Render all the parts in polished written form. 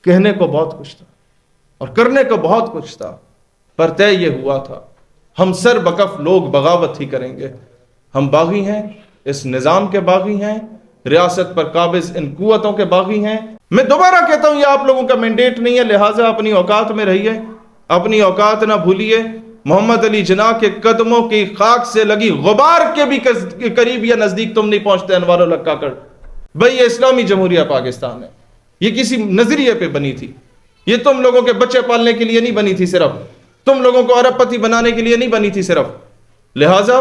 کہنے کو بہت کچھ تھا اور کرنے کو بہت کچھ تھا، پر طے یہ ہوا تھا ہم سر بکف لوگ بغاوت ہی کریں گے۔ ہم باغی ہیں، اس نظام کے باغی ہیں، ریاست پر قابض ان قوتوں کے باغی ہیں۔ میں دوبارہ کہتا ہوں، یہ آپ لوگوں کا مینڈیٹ نہیں ہے، لہٰذا اپنی اوقات میں رہیے، اپنی اوقات نہ بھولیے۔ محمد علی جناح کے قدموں کی خاک سے لگی غبار کے بھی قریب یا نزدیک تم نہیں پہنچتے انوار الحق کاکڑ۔ بھئی یہ اسلامی جمہوریہ پاکستان ہے، یہ کسی نظریے پہ بنی تھی، یہ تم لوگوں کے بچے پالنے کے لیے نہیں بنی تھی، صرف تم لوگوں کو ارب پتی بنانے کے لیے نہیں بنی تھی صرف۔ لہٰذا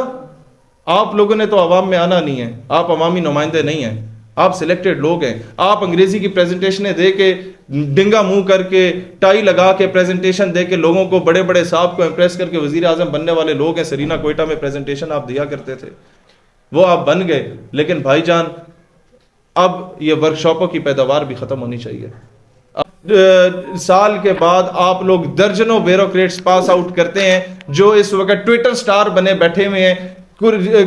آپ لوگوں نے تو عوام میں آنا نہیں ہے، آپ عوامی نمائندے نہیں ہیں، آپ سلیکٹڈ لوگ ہیں۔ آپ انگریزی کی پریزنٹیشنیں دے کے، ڈنگا منہ کر کے، ٹائی لگا کے پریزنٹیشن دے کے لوگوں کو، بڑے بڑے صاحب کو امپریس کر کے وزیر اعظم بننے والے لوگ ہیں۔ سرینا کوئٹہ میں پریزنٹیشن آپ دیا کرتے تھے، وہ آپ بن گئے، لیکن بھائی جان اب یہ ورکشاپوں کی پیداوار بھی ختم ہونی چاہیے۔ سال کے بعد آپ لوگ درجنوں بیوروکریٹس پاس آؤٹ کرتے ہیں جو اس وقت ٹویٹر سٹار بنے بیٹھے ہوئے ہیں۔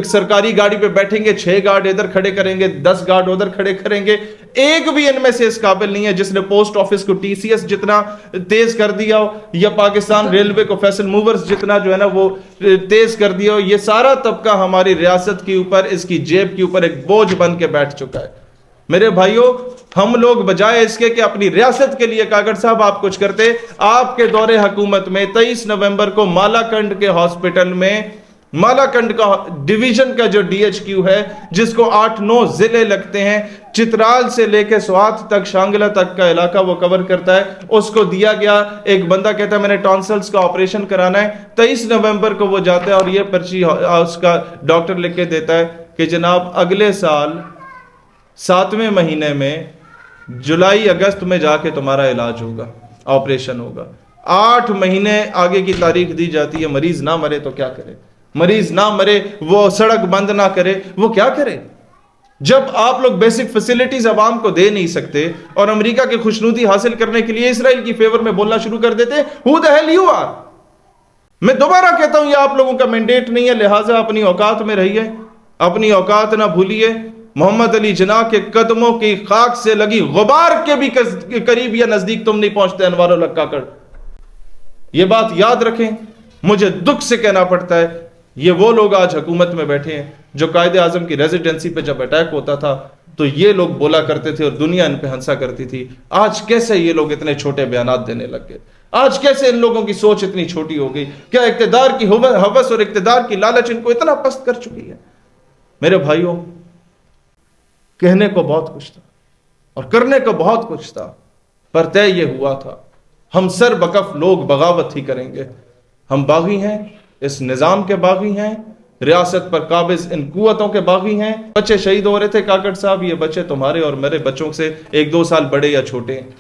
سرکاری گاڑی پہ بیٹھیں گے، 6 گارڈ ادھر کھڑے کریں گے، 10 گارڈ ادھر کھڑے کریں گے، ایک بھی ان میں سے اس قابل نہیں ہے جس نے پوسٹ آفس کو TCS جتنا تیز کر دیا ہو، یا پاکستان ریلوے کو فیصل موورز جتنا جو ہے نا وہ تیز کر دیا ہو۔ یہ سارا طبقہ ہماری ریاست کے اوپر، اس کی جیب کے اوپر ایک بوجھ بن کے بیٹھ چکا ہے۔ میرے بھائیوں، ہم لوگ بجائے اس کے کہ اپنی ریاست کے لیے کاکڑ صاحب آپ کچھ کرتے، آپ کے دور حکومت میں 23 نومبر کو مالاکنڈ کے ہاسپٹل میں، مالاکنڈ کا ڈویژن کا جو DHQ ہے جس کو 8-9 ضلع لگتے ہیں، چترال سے لے کے سوات تک، شانگلہ تک کا علاقہ وہ کور کرتا ہے، اس کو دیا گیا۔ ایک بندہ کہتا ہے میں نے ٹانسلز کا آپریشن کرانا ہے، 23 نومبر کو وہ جاتا ہے اور یہ پرچی اس کا ڈاکٹر لکھ کے دیتا ہے کہ جناب اگلے سال 7ویں مہینے میں جولائی اگست میں جا کے تمہارا علاج ہوگا، آپریشن ہوگا۔ 8 مہینے آگے کی تاریخ دی جاتی ہے، مریض نہ مرے تو کیا کرے؟ مریض نہ مرے، وہ سڑک بند نہ کرے، وہ کیا کرے؟ جب آپ لوگ بیسک فیسلٹیز عوام کو دے نہیں سکتے اور امریکہ کی خوشنودی حاصل کرنے کے لیے اسرائیل کی فیور میں بولنا شروع کر دیتے، who the hell you are؟ میں دوبارہ کہتا ہوں، یہ آپ لوگوں کا مینڈیٹ نہیں ہے، لہٰذا اپنی اوقات میں رہیے، اپنی اوقات نہ بھولیے۔ محمد علی جناح کے قدموں کی خاک سے لگی غبار کے بھی قریب یا نزدیک تم نہیں پہنچتے انوار الحق کاکڑ۔ یہ بات یاد رکھیں، مجھے دکھ سے کہنا پڑتا ہے، یہ وہ لوگ آج حکومت میں بیٹھے ہیں جو قائد اعظم کی ریزیڈنسی پہ جب اٹیک ہوتا تھا تو یہ لوگ بولا کرتے تھے اور دنیا ان پہ ہنسا کرتی تھی۔ آج کیسے یہ لوگ اتنے چھوٹے بیانات دینے لگ گئے؟ آج کیسے ان لوگوں کی سوچ اتنی چھوٹی ہو گئی؟ کیا اقتدار کی ہوس اور اقتدار کی لالچ ان کو اتنا پست کر چکی ہے؟ میرے بھائیوں، کہنے کو بہت کچھ تھا اور کرنے کو بہت کچھ تھا، پر طے یہ ہوا تھا ہم سر بکف لوگ بغاوت ہی کریں گے۔ ہم باغی ہیں، اس نظام کے باغی ہیں، ریاست پر قابض ان قوتوں کے باغی ہیں۔ بچے شہید ہو رہے تھے کاکڑ صاحب، یہ بچے تمہارے اور میرے بچوں سے 1-2 سال بڑے یا چھوٹے ہیں۔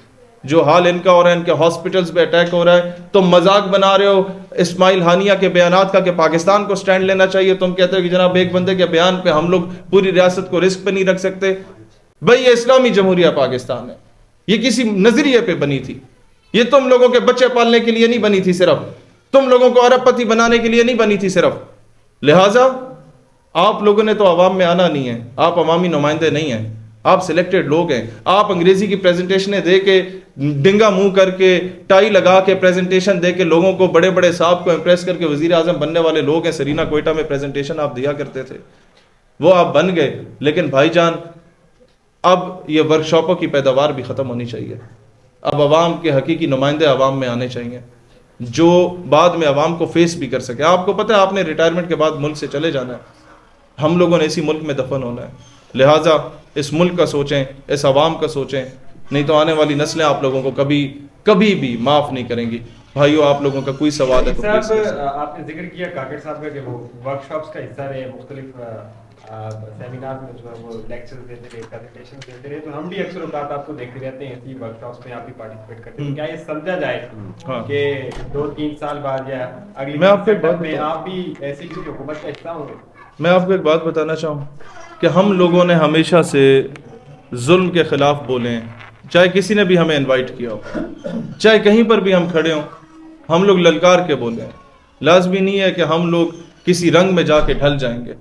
جو حال ان کا ہو رہا ہے، ان کے ہاسپٹلز پہ اٹیک ہو رہا ہے، تم مذاق بنا رہے ہو اسماعیل ہانیہ کے بیانات کا کہ پاکستان کو سٹینڈ لینا چاہیے۔ تم کہتے ہو کہ جناب ایک بندے کے بیان پہ ہم لوگ پوری ریاست کو رسک پہ نہیں رکھ سکتے۔ بھئی یہ اسلامی جمہوریہ پاکستان ہے، یہ کسی نظریے پہ بنی تھی، یہ تم لوگوں کے بچے پالنے کے لیے نہیں بنی تھی، صرف تم لوگوں کو ارب پتی بنانے کے لیے نہیں بنی تھی صرف۔ لہٰذا آپ لوگوں نے تو عوام میں آنا نہیں ہے، آپ عوامی نمائندے نہیں ہیں، آپ سلیکٹڈ لوگ ہیں۔ آپ انگریزی کی پریزنٹیشنیں دے کے، ڈنگا منہ کر کے، ٹائی لگا کے پریزنٹیشن دے کے لوگوں کو، بڑے بڑے صاحب کو امپریس کر کے وزیر اعظم بننے والے لوگ ہیں۔ سرینا کوئٹہ میں پریزنٹیشن آپ دیا کرتے تھے، وہ آپ بن گئے، لیکن بھائی جان اب یہ ورکشاپوں کی پیداوار بھی ختم ہونی چاہیے۔ اب عوام کے حقیقی نمائندے عوام میں آنے چاہیے جو بعد میں عوام کو فیس بھی کر سکے۔ آپ کو پتہ ہے آپ نے ریٹائرمنٹ کے بعد ملک سے چلے جانا ہے، ہم لوگوں نے اسی ملک میں دفن ہونا ہے، لہٰذا اس ملک کا سوچیں، اس عوام کا سوچیں، نہیں تو آنے والی نسلیں آپ لوگوں کو کبھی بھی معاف نہیں کریں گی۔ بھائیو آپ لوگوں کا کوئی سوال ہے تو پلیز۔ آپ نے ذکر کیا کاکڑ صاحب کا کہ وہ ورکشاپس کا حصہ رہے، مختلف سیمینار میں جو ہے وہ لیکچرز دیتے رہے، پریزنٹیشن دیتے رہے، تو ہم بھی اکثر اوقات آپ کو دیکھتے رہتے ہیں اسی ورکشاپس میں آپ بھی پارٹیسپیٹ کرتے ہیں۔ کیا یہ سمجھا جائے کہ 2-3 سال بعد یا اگلی میں آپ بھی ایسی کسی حکومت کا حصہ ہوں گے؟ میں آپ کو ایک بات بتانا چاہوں کہ ہم لوگوں نے ہمیشہ سے ظلم کے خلاف بولے ہیں، چاہے کسی نے بھی ہمیں انوائٹ کیا ہو، چاہے کہیں پر بھی ہم کھڑے ہوں، ہم لوگ للکار کے بولے ہیں۔ لازمی نہیں ہے کہ ہم لوگ کسی رنگ میں جا کے ڈھل جائیں گے،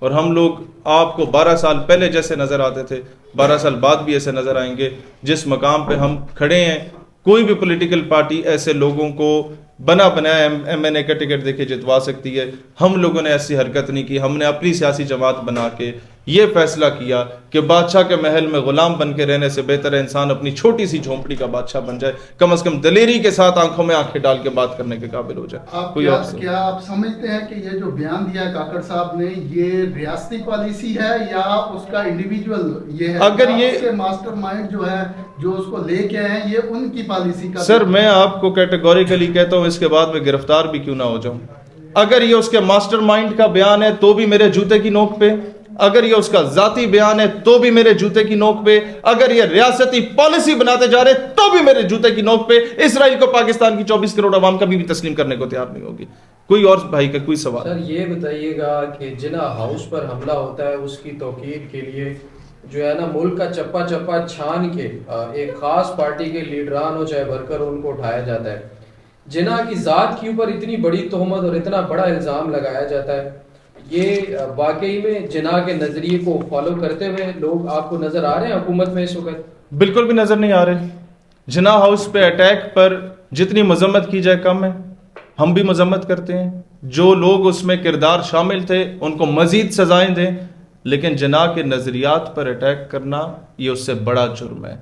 اور ہم لوگ آپ کو 12 سال پہلے جیسے نظر آتے تھے 12 سال بعد بھی ایسے نظر آئیں گے۔ جس مقام پہ ہم کھڑے ہیں کوئی بھی پولیٹیکل پارٹی ایسے لوگوں کو بنا بنایا ایم این اے کا ٹکٹ دے کے جتوا سکتی ہے. ہم لوگوں نے ایسی حرکت نہیں کی. ہم نے اپنی سیاسی جماعت بنا کے یہ فیصلہ کیا کہ بادشاہ کے محل میں غلام بن کے رہنے سے بہتر ہے انسان اپنی چھوٹی سی جھونپڑی کا بادشاہ بن جائے, کم از کم دلیری کے ساتھ آنکھوں میں آنکھیں ڈال کے بات کرنے کے قابل ہو جائے. کیا آپ سمجھتے ہیں کہ یہ جو بیان دیا ہے کاکڑ صاحب نے یہ ریاستی پالیسی ہے یا اس کا انڈیویجول یہ ہے, اگر یہ اس کے ماسٹر مائنڈ جو ہے جو اس کو لے کے آئے یہ ان کی پالیسی کا؟ سر میں آپ کو کیٹیگوریکلی کہتا ہوں اس کے بعد میں گرفتار بھی کیوں نہ ہو جاؤں. اگر یہ اس کے ماسٹر مائنڈ کا بیان ہے تو بھی میرے جوتے کی نوک پہ, اگر یہ اس کا ذاتی بیان ہے تو بھی میرے جوتے کی نوک پہ, اگر یہ ریاستی پالیسی بناتے جا رہے تو بھی میرے جوتے کی نوک پہ. اسرائیل کو پاکستان کی 24 کروڑ عوام کبھی بھی تسلیم کرنے کو تیار نہیں ہوگی. کوئی اور بھائی کا کوئی سوال؟ سر یہ بتائیے گا کہ جناح ہاؤس پر حملہ ہوتا ہے اس کی توقیر کے لیے جو ہے نا ملک کا چپا چپا چھان کے ایک خاص پارٹی کے لیڈران ہو چاہے ورکر ان کو اٹھایا جاتا ہے. جناح کی ذات کے اوپر اتنی بڑی تہمت اور اتنا بڑا الزام لگایا جاتا ہے, یہ واقعی میں جناح کے نظریے کو فالو کرتے ہوئے لوگ آپ کو نظر آ رہے ہیں حکومت میں اس وقت؟ بالکل بھی نظر نہیں آ رہے. جناح ہاؤس پہ اٹیک پر جتنی مذمت کی جائے کم ہے. ہم بھی مذمت کرتے ہیں, جو لوگ اس میں کردار شامل تھے ان کو مزید سزائیں دیں, لیکن جناح کے نظریات پر اٹیک کرنا یہ اس سے بڑا جرم ہے.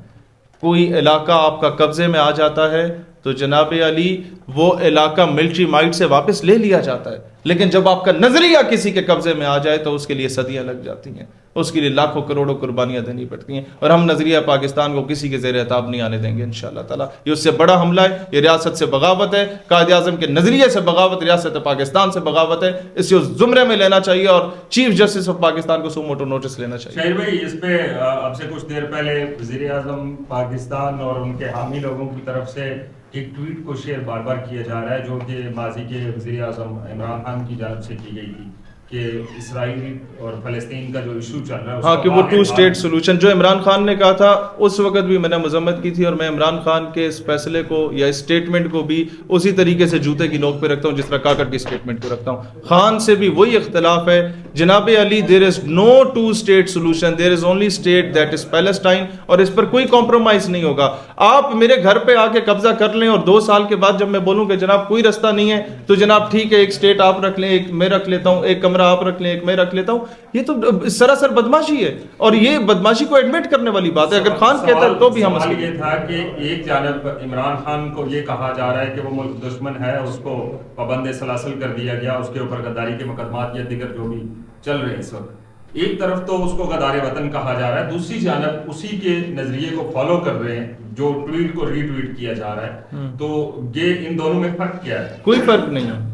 کوئی علاقہ آپ کا قبضے میں آ جاتا ہے تو جناب علی وہ علاقہ ملٹری مائٹ سے واپس لے لیا جاتا ہے, لیکن جب آپ کا نظریہ کسی کے قبضے میں آ جائے تو اس کے لیے صدیاں لگ جاتی ہیں, اس کے لیے لاکھوں کروڑوں قربانیاں دینی پڑتی ہیں. اور ہم نظریہ پاکستان کو کسی کے زیر عتاب نہیں آنے دیں گے انشاءاللہ تعالیٰ. یہ اس سے بڑا حملہ ہے, یہ ریاست سے بغاوت ہے, قائد اعظم کے نظریے سے بغاوت, ریاست پاکستان سے بغاوت ہے. اس کو زمرے میں لینا چاہیے اور چیف جسٹس آف پاکستان کو سو موٹو نوٹس لینا چاہیے. شاہر بھائی اس پہ اب سے کچھ دیر پہلے وزیر اعظم پاکستان اور ان کے حامی لوگوں کی طرف سے ایک ٹویٹ کو شیئر بار بار کیا جا رہا ہے جو کہ ماضی کے وزیر اعظم عمران خان کی جانب سے کی گئی تھی کہ اسرائیل اور فلسطین کا جو ایشو چل رہا ہے, ہاں کہ وہ 2 اسٹیٹ سولوشن جو عمران خان نے کہا تھا اس وقت بھی میں نے مذمت کی تھی, اور میں عمران خان کے اس فیصلے کو یا اس اسٹیٹمنٹ کو بھی اسی طریقے سے جوتے کی نوک پہ رکھتا ہوں جس طرح کاکڑ کی اسٹیٹمنٹ کو رکھتا ہوں. خان سے بھی وہی اختلاف ہے. جناب علی دیر از نو 2 state solution, there is only state that is Palestine, اور اس پر کوئی کمپرومائز نہیں ہوگا. آپ میرے گھر پہ آ کے قبضہ کر لیں اور 2 سال کے بعد جب میں بولوں کہ جناب کوئی رستہ نہیں ہے تو جناب ٹھیک ہے ایک اسٹیٹ آپ رکھ لیں, ایک میں رکھ لیتا ہوں, ایک کمرہ آپ رکھ لیں, ایک میں رکھ لیتا ہوں. یہ تو سراسر بدماشی ہے, اور یہ بدماشی کو ایڈمٹ کرنے والی بات ہے. اگر خان کہتا ہے تو بھی ہم سوال یہ تھا کہ ایک جانب عمران خان کو یہ کہا جا رہا ہے کہ وہ ملک دشمن ہے, اس کو پابند سلاسل کر دیا گیا, اس کے اوپر غداری کے مقدمات یا دیگر جو بھی چل رہے ہیں اس وقت. ایک طرف تو اس کو غدار وطن کہا جا رہا ہے, دوسری جانب اسی کے نظریے کو فالو کر رہے ہیں جو ٹویٹ کو ری ٹویٹ کیا جا رہا ہے. تو یہ ان دونوں میں فرق کیا ہے؟ کوئی فرق نہیں ہے.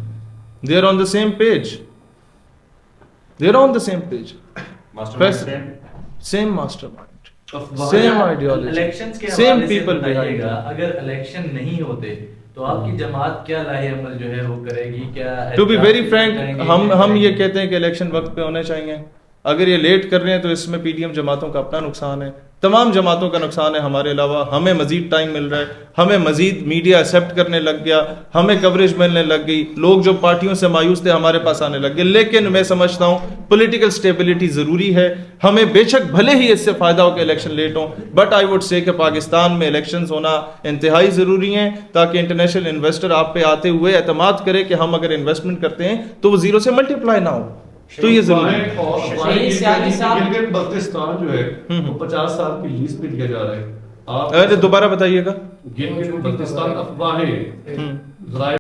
They are on the same page. They are on the same page. Same mastermind. Same ideology. Same people behind it. اگر الیکشن نہیں ہوتے تو آپ کی جماعت کیا لاہے عمل جو ہے وہ کرے گی؟ کیا To be very frank, ہم یہ کہتے ہیں کہ الیکشن وقت پہ ہونے چاہیے. اگر یہ لیٹ کر رہے ہیں تو اس میں پی ڈی ایم جماعتوں کا اپنا نقصان ہے, تمام جماعتوں کا نقصان ہے. ہمارے علاوہ ہمیں مزید ٹائم مل رہا ہے, ہمیں مزید میڈیا ایکسیپٹ کرنے لگ گیا, ہمیں کوریج ملنے لگ گئی, لوگ جو پارٹیوں سے مایوس تھے ہمارے پاس آنے لگ گئے. لیکن میں سمجھتا ہوں پولیٹیکل سٹیبلٹی ضروری ہے. ہمیں بے شک بھلے ہی اس سے فائدہ ہو کہ الیکشن لیٹ ہوں, بٹ آئی وڈ سے کہ پاکستان میں الیکشنز ہونا انتہائی ضروری ہیں تاکہ انٹرنیشنل انویسٹر آپ پہ آتے ہوئے اعتماد کرے کہ ہم اگر انویسٹمنٹ کرتے ہیں تو وہ 0 سے ملٹیپلائی نہ ہو. تو یہ ضروری ہے. بلتستان جو ہے وہ 50 سال کی لیز پہ دیا جا رہا ہے. دوبارہ بتائیے گا. بلتستان افواہیں